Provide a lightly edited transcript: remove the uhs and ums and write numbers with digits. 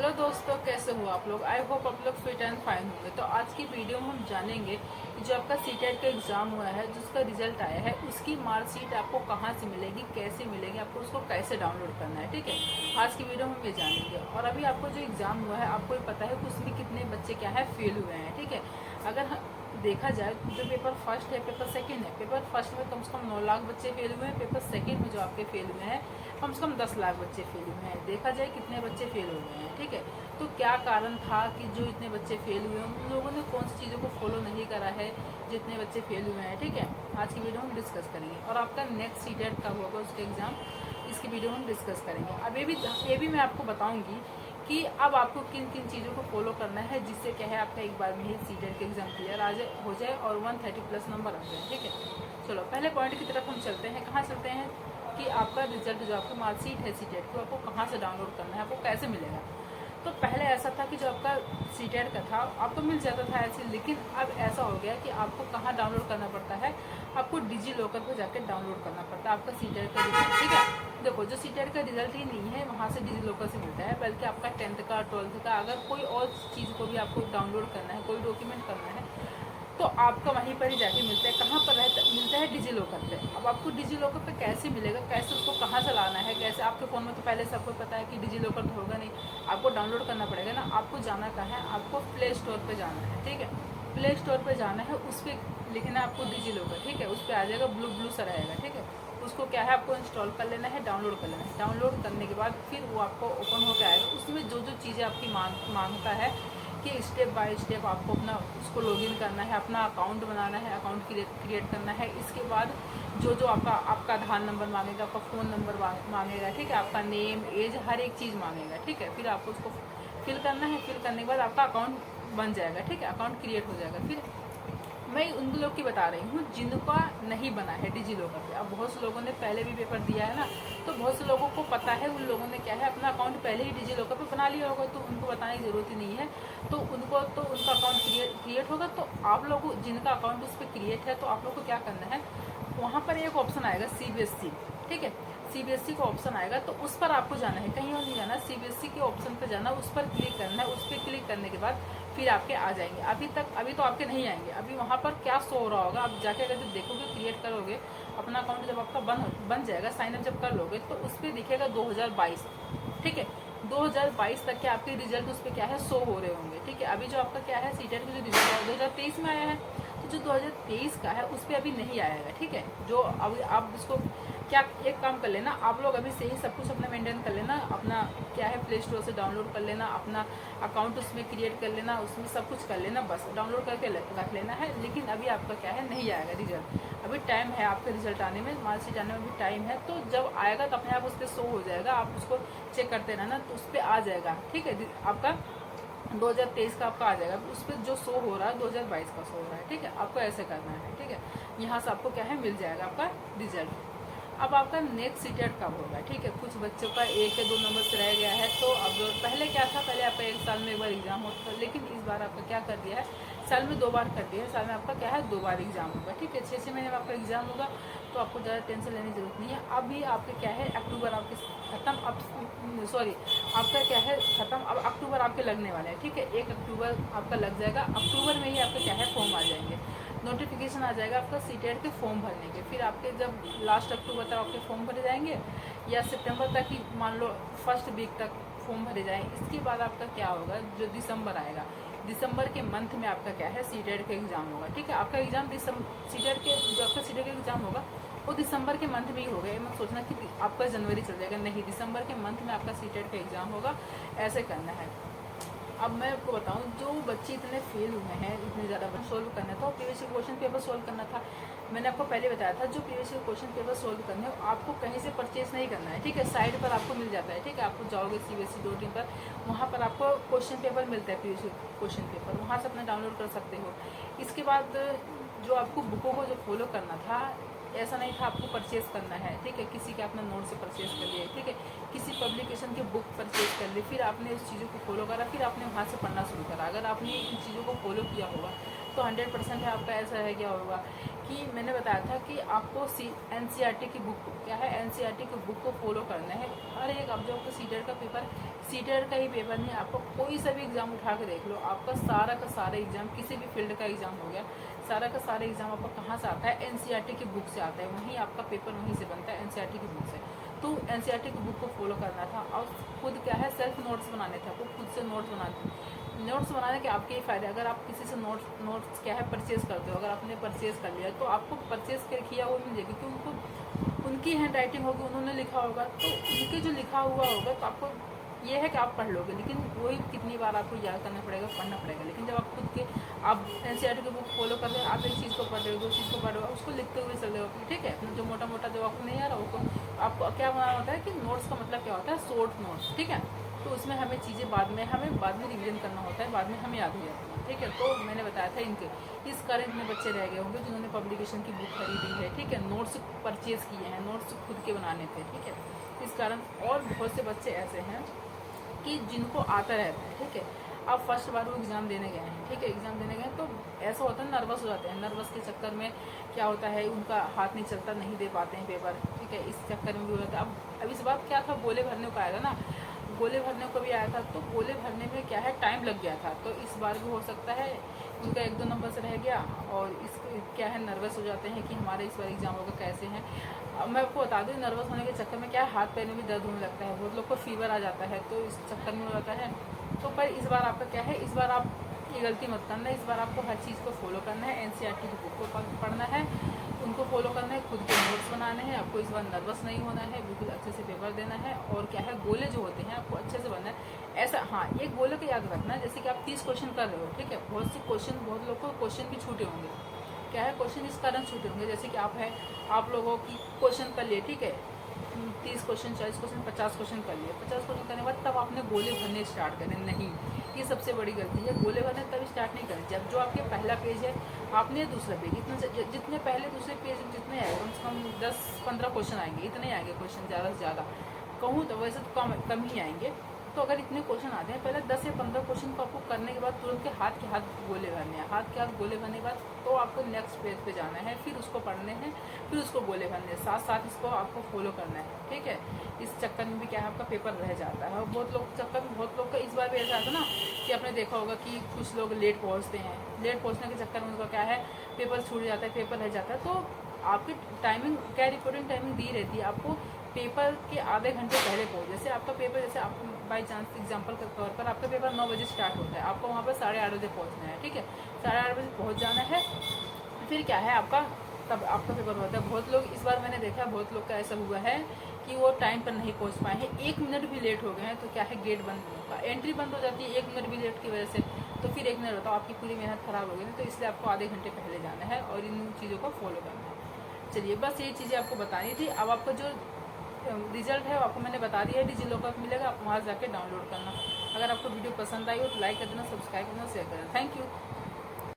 Hello दोस्तों, कैसे हो आप लोग। आई होप आप लोग फिट एंड फाइन होंगे। तो आज की वीडियो में हम जानेंगे कि जो आपका सीटेट का एग्जाम हुआ है, जिसका रिजल्ट आया है, उसकी मार्कशीट आपको कहाँ से मिलेगी, कैसे मिलेगी, आपको उसको कैसे डाउनलोड करना है। ठीक है, आज की वीडियो में हम ये जानेंगे। और अभी आपको जो एग्जाम हुआ है, आपको ये पता है कि उसमें कितने बच्चे क्या है फेल हुए हैं। ठीक है, अगर देखा जाए तो जो पेपर फर्स्ट है, पेपर सेकंड है, पेपर फर्स्ट में कम से कम 9 लाख बच्चे फेल हुए हैं। पेपर सेकंड में जो आपके फेल हुए हैं कम से कम 10 लाख बच्चे फेल हुए हैं। देखा जाए कितने बच्चे फेल हो गए हैं। ठीक है, तो क्या कारण था कि जो इतने बच्चे फेल हुए हैं, उन लोगों ने कौन सी चीज़ों को फॉलो नहीं करा है, जितने बच्चे फेल हुए हैं। ठीक है, आज की वीडियो में डिस्कस करेंगे। और आपका नेक्स्ट सीटेट कब होगा उसका एग्ज़ाम, इसकी वीडियो में डिस्कस करेंगे। अब ये भी मैं आपको बताऊंगी कि अब आपको किन किन चीज़ों को फॉलो करना है, जिससे क्या है आपका एक बार में ही सीटेट का एग्ज़ाम क्लियर हो जाए और 130+ नंबर आ जाए। ठीक है, चलो पहले पॉइंट की तरफ हम चलते हैं। कहाँ चलते हैं कि आपका रिजल्ट, जो आपकी मार्कशीट है सीटेट की, आपको कहाँ से डाउनलोड करना है, आपको कैसे मिलेगा। तो पहले ऐसा था कि जो आपका सीटेट का था आपको मिल जाता था ऐसे, लेकिन अब ऐसा हो गया कि आपको कहाँ डाउनलोड करना पड़ता है, आपको डिजी लॉकर पर जाकर डाउनलोड करना पड़ता है आपका सीटेट का रिजल्ट। ठीक है, देखो जो सीटेट का रिजल्ट ही नहीं है वहाँ से डिजी लॉकर से मिलता है, बल्कि आपका 10th का 12th का अगर कोई और चीज़ को भी आपको डाउनलोड करना है, कोई डॉक्यूमेंट करना है, तो आपका वहीं पर ही जाके मिलता है। कहाँ पर मिलता है डिजी लॉकर पे। अब आपको डिजी लॉकर पे कैसे मिलेगा, कैसे उसको कहाँ चलाना है, कैसे। आपके फ़ोन में तो पहले से आपको पता है कि डिजी लॉकर तो होगा नहीं, आपको डाउनलोड करना पड़ेगा ना। आपको जाना कहाँ है, आपको प्ले स्टोर पर जाना है। ठीक है, प्ले स्टोर पर जाना है, उस पर लिखना है आपको डिजी लॉकर। ठीक है, उस पर आ जाएगा, ब्लू ब्लू सा रहेगा। ठीक है, उसको क्या है आपको इंस्टॉल कर लेना है, डाउनलोड कर लेना है। डाउनलोड करने के बाद फिर वो आपको ओपन होकर आएगा। उसमें जो जो चीज़ें आपकी मांगता है कि स्टेप बाय स्टेप आपको अपना उसको लॉगिन करना है, अपना अकाउंट बनाना है, अकाउंट क्रिएट करना है। इसके बाद जो जो आपका आधार नंबर मांगेगा, आपका फ़ोन नंबर मांगेगा। ठीक है, आपका नेम, एज, हर एक चीज़ मांगेगा। ठीक है, फिर आपको उसको फिल करना है। फिल करने के बाद आपका अकाउंट बन जाएगा। ठीक है, अकाउंट क्रिएट हो जाएगा। फिर मैं उन लोग की बता रही हूँ जिनका नहीं बना है डिजी लॉकर पे। अब बहुत से लोगों ने पहले भी पेपर दिया है ना, तो बहुत से लोगों को पता है, उन लोगों ने क्या है अपना अकाउंट पहले ही डिजी लॉकर पे बना लिया होगा, तो उनको बताने की ज़रूरत ही नहीं है। तो उनका अकाउंट क्रिएट होगा। तो आप लोग जिनका अकाउंट उस पर क्रिएट है, तो आप लोग को क्या करना है, वहाँ पर एक ऑप्शन आएगा CBSE। ठीक है, CBSE का ऑप्शन आएगा, तो उस पर आपको जाना है, कहीं और नहीं जाना। CBSE के ऑप्शन पर जाना, उस पर क्लिक करना है। उस पर क्लिक करने के बाद फिर आपके आ जाएंगे। अभी तो आपके नहीं आएंगे। अभी वहाँ पर क्या शो हो रहा होगा, आप जाके अगर जब देखोगे, क्रिएट करोगे अपना अकाउंट, जब आपका बन जाएगा, साइनअप जब कर लोगे, तो उस पर दिखेगा 2022। ठीक है, 2022 तक के आपके रिजल्ट उस पर क्या है शो हो रहे होंगे। ठीक है, अभी जो आपका क्या है सीटेट का जो रिजल्ट है 2023 में आया है, तो जो 2023 का है उस पर अभी नहीं आएगा। ठीक है, जो अभी आप उसको क्या, एक काम कर लेना आप लोग, अभी से ही सब कुछ अपना मेंटेन कर लेना, अपना क्या है प्ले स्टोर से डाउनलोड कर लेना, अपना अकाउंट उसमें क्रिएट कर लेना, उसमें सब कुछ कर लेना, बस डाउनलोड करके रख लेना है। लेकिन अभी आपका क्या है नहीं आएगा रिजल्ट, अभी टाइम है आपके रिजल्ट आने में, मार्कशीट आने में भी टाइम है। तो जब आएगा तो अपने आप उस पर शो हो जाएगा, आप उसको चेक करते रहना, तो उस पर आ जाएगा। ठीक है, आपका 2023 का आपका आ जाएगा, उस पर जो शो हो रहा है 2022 का शो हो रहा है। ठीक है, आपको ऐसे करना है। ठीक है, यहाँ से आपको क्या है मिल जाएगा आपका रिजल्ट। अब आपका नेक्स्ट सीटेट कब होगा। ठीक है, कुछ बच्चों का 1 या 2 नंबर से रह गया है। तो अब पहले क्या था, पहले आपका 1 साल में 1 बार एग्जाम होता था, लेकिन इस बार आपका क्या कर दिया है, साल में 2 बार कर दिया है। साल में आपका क्या है 2 बार एग्जाम होगा। ठीक है, 6 महीने में आपका एग्जाम होगा, तो आपको ज़्यादा टेंशन लेने की जरूरत नहीं है। अभी आपके क्या है अक्टूबर आपके खत्म, अब सॉरी आपका क्या है खत्म, अब अक्टूबर आपके लगने वाले हैं। ठीक है, 1 अक्टूबर आपका लग जाएगा। अक्टूबर में ही आपके क्या है फॉर्म आ जाएंगे, नोटिफिकेशन आ जाएगा आपका सीटेट के फॉर्म भरने के। फिर आपके जब लास्ट अक्टूबर तक आपके फॉर्म भरे जाएंगे, या सितंबर तक ही मान लो फर्स्ट वीक तक फॉर्म भरे जाएँ। इसके बाद आपका क्या होगा, जो दिसंबर आएगा, दिसंबर के मंथ में आपका क्या है सीटेट का एग्ज़ाम होगा। ठीक है, आपका एग्ज़ाम सीटेट के जो आपका सीटेट का एग्ज़ाम होगा वो दिसंबर के मंथ में ही होगा। ये मत सोचना कि आपका जनवरी चल जाएगा, नहीं, दिसंबर के मंथ में आपका सीटेट का एग्ज़ाम होगा। ऐसे करना है। अब मैं आपको बताऊं, जो बच्चे इतने फेल हुए हैं, इतने ज़्यादा सोल्व करना था, प्रीवियस क्वेश्चन पेपर सोल्व करना था। मैंने आपको पहले बताया था, जो प्रीवियस क्वेश्चन पेपर सोल्व करने हो आपको कहीं से परचेस नहीं करना है। ठीक है, साइट पर आपको मिल जाता है। ठीक है, आपको जाओगे CBSE.in पर, वहाँ पर आपको क्वेश्चन पेपर मिलता है, प्रीवियस क्वेश्चन पेपर, वहाँ से अपना डाउनलोड कर सकते हो। इसके बाद जो आपको बुकों को जो फॉलो करना था, ऐसा नहीं था आपको परचेज़ करना है, ठीक है, किसी के आपने नोट से परचेज़ कर लिया, ठीक है, किसी पब्लिकेशन की बुक परचेज़ कर ली, फिर आपने उस चीज़ों को फॉलो करा, फिर आपने वहाँ से पढ़ना शुरू करा। अगर आपने इन चीज़ों को फॉलो किया होगा तो 100% है आपका ऐसा है क्या होगा कि मैंने बताया था कि आपको NCERT की बुक, क्या है, NCERT की बुक को फॉलो करना है। हर एक अब जो आपका सीटेट का पेपर, सीटेट का ही पेपर नहीं, आपको कोई सा भी एग्ज़ाम उठा के देख लो, आपका सारा का सारा एग्ज़ाम, किसी भी फील्ड का एग्ज़ाम हो गया, सारा का सारा एग्ज़ाम आपका कहाँ से आता है, NCERT की बुक से आता है। वहीं आपका पेपर वहीं से बनता है, NCERT की बुक से। तो NCERT की बुक को फॉलो करना था और खुद क्या है सेल्फ नोट्स बनाने थे आपको, खुद से नोट्स बनाने के आपके ही फ़ायदे। अगर आप किसी से नोट्स क्या है परचेज़ करते हो, अगर आपने परचेज़ कर लिया तो आपको परचेज़ किया हुआ मिल जाएगी, क्योंकि उनको उनकी हैंड राइटिंग होगी, उन्होंने लिखा होगा, तो उनके जो लिखा हुआ होगा तो आपको ये है कि आप पढ़ लोगे, लेकिन वही कितनी बार आपको याद करना पड़ेगा, पढ़ना पड़ेगा। लेकिन जब आप खुद के आप NCERT की बुक फॉलो कर रहे हैं, आप एक चीज़ को पढ़ रहे हो, दो चीज़ को पढ़ रहे हो, उसको लिखते हुए चल रहे हो, ठीक है, जो मोटा मोटा जो आपको नहीं आ रहा उसको आपको क्या बनाना होता है कि नोट्स का मतलब क्या होता है, शॉर्ट नोट्स, ठीक है। तो उसमें हमें चीज़ें बाद में रिवीजन करना होता है, बाद में हमें याद हो जाती है, ठीक है। तो मैंने बताया था इनके इस कारण इतने बच्चे रह गए होंगे जिन्होंने पब्लिकेशन की बुक खरीदी है, ठीक है, नोट्स परचेज़ किए हैं, नोट्स खुद के बनाने थे, ठीक है, इस कारण। और बहुत से बच्चे ऐसे हैं कि जिनको आता रहता है, ठीक है, अब फर्स्ट बार वो एग्ज़ाम देने गए हैं, ठीक है, एग्ज़ाम देने गए तो ऐसा होता है नर्वस हो जाते हैं, नर्वस के चक्कर में क्या होता है उनका हाथ नहीं चलता, नहीं दे पाते हैं पेपर, ठीक है, इस चक्कर में भी हो जाता है। अब इस बार क्या था, गोले भरने को आया था ना, गोले भरने को भी आया था, तो गोले भरने में क्या है टाइम लग गया था, तो इस बार भी हो सकता है उनका 1-2 नंबर से रह गया। और इस क्या है नर्वस हो जाते हैं कि हमारे इस बार एग्ज़ाम होगा कैसे हैं। अब मैं आपको बता दूँ नर्वस होने के चक्कर में क्या है हाथ पैर में भी दर्द होने लगता है, बहुत लोग को फीवर आ जाता है, तो इस चक्कर में हो जाता है। तो पर इस बार आपका क्या है, इस बार आप ये गलती मत करना, इस बार आपको हर चीज़ को फॉलो करना है, NCERT की बुक को पढ़ना है, उनको फॉलो करना है, खुद के नोट्स बनाने हैं, आपको इस बार नर्वस नहीं होना है, बिल्कुल अच्छे से पेपर देना है। और क्या है गोले जो होते हैं आपको अच्छे से बनना है। ऐसा हाँ, एक गोले को याद रखना है, जैसे कि आप 30 क्वेश्चन कर रहे हो, ठीक है, बहुत से क्वेश्चन, बहुत लोग को क्वेश्चन भी छूटे होंगे, क्या है क्वेश्चन इस कारण छूटे होंगे, जैसे कि आप लोगों की क्वेश्चन कर लिए, ठीक है, 30 क्वेश्चन, 40 क्वेश्चन, 50 क्वेश्चन कर लिए, 50 क्वेश्चन करने के बाद तब आपने गोले भरने स्टार्ट करें, नहीं, ये सबसे बड़ी गलती है। गोले भरने तब स्टार्ट नहीं करें जब जो आपके पहला पेज है, आपने दूसरा पेज, इतने जितने पहले दूसरे पेज में जितने आए कम से कम 10-15 क्वेश्चन आएंगे, इतने आएंगे क्वेश्चन, ज़्यादा से ज़्यादा कहूँ तो, वैसे तो कम ही आएंगे। तो अगर इतने क्वेश्चन आते हैं, पहले 10 या 15 क्वेश्चन को आपको करने के बाद तुरंत के हाथ गोले भरने हैं, हाथ के हाथ गोले भरने के बाद तो आपको नेक्स्ट पेज पे जाना है, फिर उसको पढ़ने हैं, फिर उसको गोले भरने हैं, साथ साथ इसको आपको फॉलो करना है, ठीक है। इस चक्कर में भी क्या है आपका पेपर रह जाता है। और बहुत लोग चक्कर में, बहुत लोग का इस बार भी ऐसा आता ना कि आपने देखा होगा कि कुछ लोग लेट पहुँचते हैं, लेट पहुँचने के चक्कर में उनका क्या है पेपर छूट जाता है, पेपर रह जाता है। तो आपकी टाइमिंग क्या, रिपोर्टिंग टाइमिंग दी रहती है आपको पेपर के आधे घंटे पहले पहुँच, जैसे आपका पेपर, जैसे आप बाई चांस एग्जांपल के तौर पर आपका पेपर 9 बजे स्टार्ट होता है, आपको वहाँ पर 8:30 बजे पहुँचना है, ठीक है, 8:30 बजे पहुँच जाना है, फिर क्या है आपका तब आपका पेपर होता है। बहुत लोग इस बार मैंने देखा, बहुत लोग का ऐसा हुआ है कि वो टाइम पर नहीं पहुँच पाए हैं, 1 मिनट भी लेट हो गए हैं, तो क्या है गेट बंद होगा, एंट्री बंद हो जाती है 1 मिनट भी लेट की वजह से, तो फिर 1 मिनट बताओ आपकी पूरी मेहनत ख़राब हो गई ना। तो इसलिए आपको आधे घंटे पहले जाना है और इन चीज़ों को फॉलो करना है। चलिए बस ये चीज़ें आपको बतानी थी। अब आपका जो रिजल्ट है वो आपको मैंने बता दिया है, डिजिलॉकर मिलेगा, आप वहाँ जाके डाउनलोड करना। अगर आपको वीडियो पसंद आई हो तो लाइक कर देना, सब्सक्राइब करना, शेयर करना। Thank you.